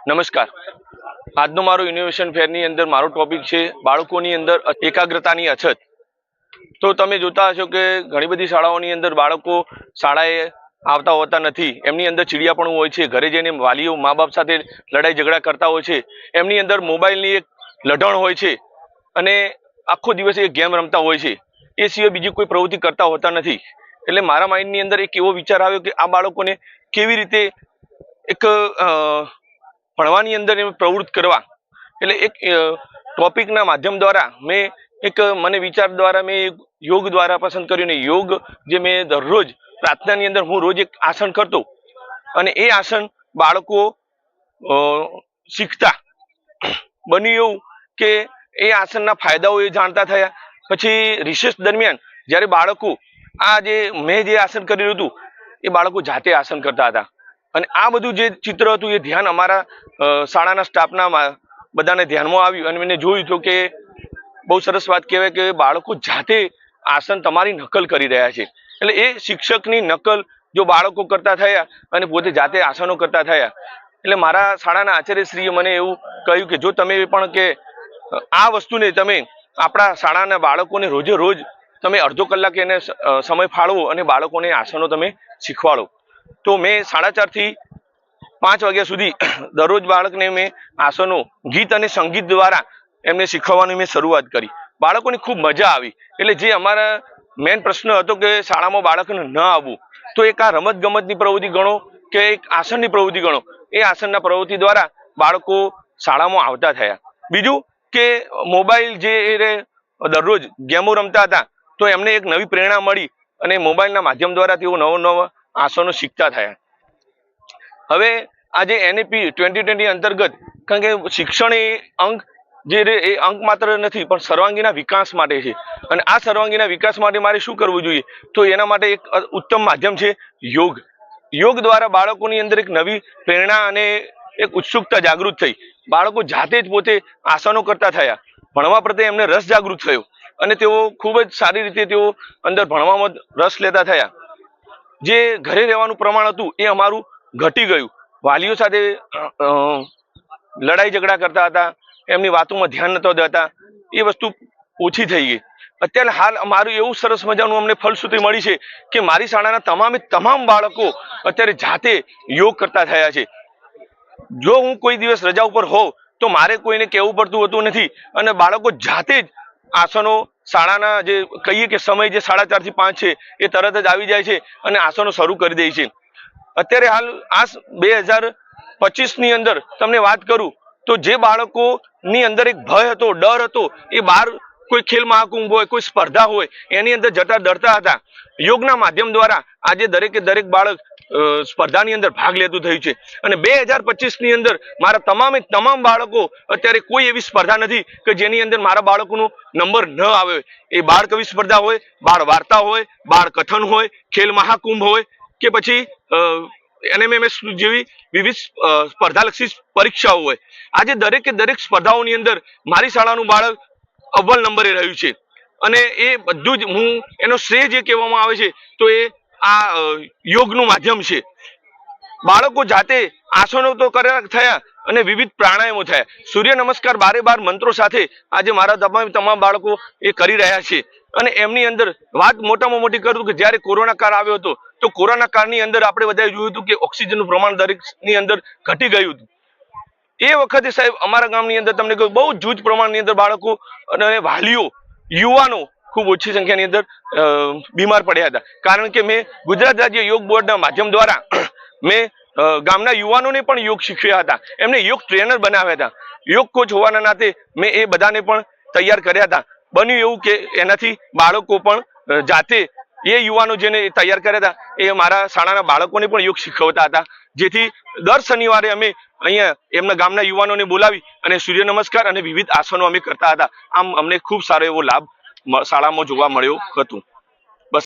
નમસ્કાર। આજનો મારો ઇનોવેશન ફેરની અંદર મારો ટોપિક છે બાળકોની અંદર એકાગ્રતાની અછત। તો તમે જોતા હશો કે ઘણી બધી શાળાઓની અંદર બાળકો શાળાએ આવતા હોતા નથી, એમની અંદર ચીડિયાપણું હોય છે, ઘરે જઈને વાલીઓ મા બાપ સાથે લડાઈ ઝઘડા કરતા હોય છે, એમની અંદર મોબાઈલની એક લઢણ હોય છે અને આખો દિવસ એ ગેમ રમતા હોય છે, એ સિવાય બીજી કોઈ પ્રવૃત્તિ કરતા હોતા નથી। એટલે મારા માઇન્ડની અંદર એક એવો વિચાર આવ્યો કે આ બાળકોને કેવી રીતે એક ભણવાની અંદર પ્રવૃત્ત કરવા, એટલે એક ટોપિકના માધ્યમ દ્વારા મેં એક મને વિચાર દ્વારા મેં યોગ દ્વારા પસંદ કર્યું ને યોગ જે મેં દરરોજ પ્રાર્થનાની અંદર હું રોજ એક આસન કરતો અને એ આસન બાળકો શીખતા। બન્યું એવું કે એ આસનના ફાયદાઓ એ જાણતા થયા। પછી રિસેસ દરમિયાન જ્યારે બાળકો આ જે મેં જે આસન કર્યું હતું એ બાળકો જાતે આસન કરતા હતા અને આ બધું જે ચિત્ર હતું એ ધ્યાન અમારા શાળાના સ્ટાફના બધાને ધ્યાનમાં આવ્યું અને મેં જોયું હતું કે બહુ સરસ વાત કહેવાય કે બાળકો જાતે આસન તમારી નકલ કરી રહ્યા છે। એટલે એ શિક્ષકની નકલ જો બાળકો કરતા થયા અને પોતે જાતે આસનો કરતા થયા, એટલે મારા શાળાના આચાર્યશ્રીએ મને એવું કહ્યું કે જો તમે પણ કે આ વસ્તુને તમે આપણા શાળાના બાળકોને રોજે રોજ તમે અડધો કલાક એને સમય ફાળવો અને બાળકોને આસનો તમે શીખવાડો। તો મેં 4:30 થી 5 વાગ્યા સુધી દરરોજ બાળકને મેં આસનો ગીત અને સંગીત દ્વારા એમને શીખવવાની મેં શરૂઆત કરી। બાળકોને ખૂબ મજા આવી। એટલે જે અમારા મેઇન પ્રશ્ન હતો કે શાળામાં બાળકને ન આવવું, તો એક આ રમત ગમતની પ્રવૃત્તિ ગણો કે એક આસનની પ્રવૃત્તિ ગણો, એ આસનના પ્રવૃત્તિ દ્વારા બાળકો શાળામાં આવતા થયા। બીજું કે મોબાઈલ જે દરરોજ ગેમો રમતા હતા તો એમને એક નવી પ્રેરણા મળી અને મોબાઈલના માધ્યમ દ્વારા તેઓ નવા આસનો શીખતા થયા। હવે આજે NAP 2020 અંતર્ગત, કારણ કે શિક્ષણ એ અંગ જે એ અંક માત્ર નથી પણ સર્વાંગીના વિકાસ માટે છે અને આ સર્વાંગીના વિકાસ માટે મારે શું કરવું જોઈએ, તો એના માટે એક ઉત્તમ માધ્યમ છે યોગ। યોગ દ્વારા બાળકોની અંદર એક નવી પ્રેરણા અને એક ઉત્સુકતા જાગૃત થઈ। બાળકો જાતે જ પોતે આસનો કરતા થયા, ભણવા પ્રત્યે એમને રસ જાગૃત થયો અને તેઓ ખૂબ જ સારી રીતે તેઓ અંદર ભણવામાં રસ લેતા થયા। જે ઘરે રહેવાનું પ્રમાણ હતું એ અમારું ઘટી ગયું। વાલીઓ સાથે લડાઈ ઝઘડા કરતા હતા, એમની વાતોમાં ધ્યાન નહોતા દેતા, એ વસ્તુ ઓછી થઈ ગઈ। અત્યારે હાલ મારું એવું સરસ મજાનું અમને ફલશ્રુતિ મળી છે કે મારી શાળાના તમામ બાળકો અત્યારે જાતે યોગ કરતા થયા છે। જો હું કોઈ દિવસ રજા ઉપર હોઉં તો મારે કોઈને કહેવું પડતું હોતું નથી અને બાળકો જાતે જ આસનો શાળાના જે કહીએ કે સમય જે 4:30 થી 5 છે એ તરત જ આવી જાય છે અને આસનો શરૂ કરી દે છે। અત્યારે હાલ આ 2025ની અંદર તમને વાત કરું તો જે બાળકોની અંદર એક ભય હતો, ડર હતો, એ બહાર કોઈ ખેલ મહાકુંભ હોય, કોઈ સ્પર્ધા હોય એની અંદર જતા ડરતા હતા, યોગના માધ્યમ દ્વારા આજે દરેકે દરેક બાળક સ્પર્ધાની અંદર ભાગ લેતું થયું છે। અને 2025ની અંદર મારા તમામ બાળકો અત્યારે કોઈ એવી સ્પર્ધા નથી કે જેની અંદર મારા બાળકોનો નંબર ન આવે। એ બાળ કવિ સ્પર્ધા હોય, બાળ વાર્તા હોય, બાળ કથન હોય, ખેલ મહાકુંભ હોય કે પછી NMMS જેવી વિવિધ સ્પર્ધાલક્ષી પરીક્ષાઓ હોય, આજે દરેકે દરેક સ્પર્ધાઓની અંદર મારી શાળાનું બાળક અવ્વલ નંબરે રહ્યું છે અને એ બધું જ હું એનો શ્રેય જે કહેવામાં આવે છે તો એ આ યોગનું માધ્યમ છે। બાળકો જાતે આસનો તો થયા અને વિવિધ પ્રાણાયામો થયા। સૂર્ય નમસ્કાર 12 મંત્રો સાથે આજે મારા તમામ બાળકો એ કરી રહ્યા છે અને એમની અંદર વાત મોટામાં મોટી કરું કે જ્યારે કોરોના કાળ આવ્યો હતો તો કોરોના કાળની અંદર આપણે બધાએ જોયું હતું કે ઓક્સિજનનું પ્રમાણ દરેકની અંદર ઘટી ગયું હતું। એ વખતે સાહેબ અમારા ગામની અંદર તમને કહ્યું બહુ જૂજ પ્રમાણની અંદર બાળકો અને વાલીઓ, યુવાનો ખૂબ ઓછી સંખ્યાની અંદર બીમાર પડ્યા હતા, કારણ કે મેં ગુજરાત રાજ્ય યોગ બોર્ડના માધ્યમ દ્વારા મેં ગામના યુવાનોને પણ યોગ શીખવ્યા હતા, એમને યોગ ટ્રેનર બનાવ્યા હતા, યોગ કોચ હોવાના નાતે મેં એ બધાને પણ તૈયાર કર્યા હતા। બન્યું એવું કે એનાથી બાળકો પણ જાતે એ યુવાનો જેને તૈયાર કર્યા હતા એ મારા શાળાના બાળકોને પણ યોગ શીખવતા હતા, જેથી દર શનિવારે અમે અહીંયા એમના ગામના યુવાનોને બોલાવી અને સૂર્ય નમસ્કાર અને વિવિધ આસનો અમે કરતા હતા। આમ અમને ખૂબ સારો એવો લાભ શાળામાં જોવા મળ્યો હતો।